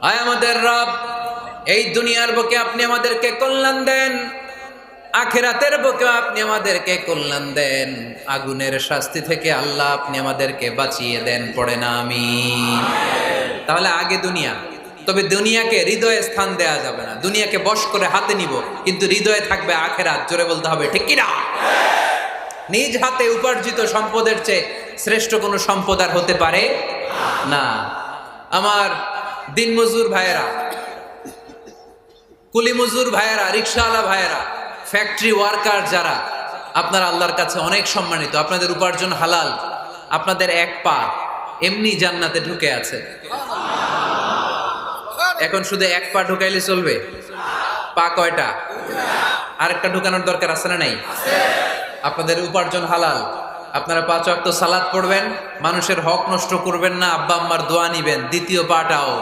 আয় আমাদের রব, এই দুনিয়ার বুকে আপনি আমাদেরকে কল্যাণ দেন, আখিরাতের বুকে আপনি আমাদেরকে কল্যাণ দেন, আগুনের শাস্তি থেকে আল্লাহ আপনি আমাদেরকে বাঁচিয়ে দেন। পড়ে না আমিন। তাহলে আগে দুনিয়া, তবে দুনিয়াকে হৃদয়ে স্থান দেয়া যাবে না। দুনিয়াকে বশ করে হাতে নিব, কিন্তু হৃদয়ে থাকবে আখিরাত। জোরে বলতে হবে ঠিক কিনা? নিজ হাতে উপার্জিত সম্পদের চেয়ে শ্রেষ্ঠ কোনো সম্পদ আর হতে পারে না। আমার দিনমজুর ভাইয়েরা, কুলি মজুর ভাইয়েরা, রিক্সাওয়ালা ভাইয়েরা, ফ্যাক্টরি ওয়ার্কার যারা, আপনারা আল্লাহর কাছে অনেক সম্মানিত। আপনাদের উপার্জন হালাল। আপনাদের এক পা এমনি জান্নাতে ঢুকে আছে। এখন শুধু এক পা ঢুকাইলে চলবে? পা কয়টা? আরেকটা ঢুকানোর দরকার আছে না নাই? আপনাদের উপার্জন হালাল। আপনারা 5 ওয়াক্ত সালাত পড়বেন, মানুষের হক নষ্ট করবেন না, আব্বা আম্মার দোয়া নিবেন। দ্বিতীয় পাটাও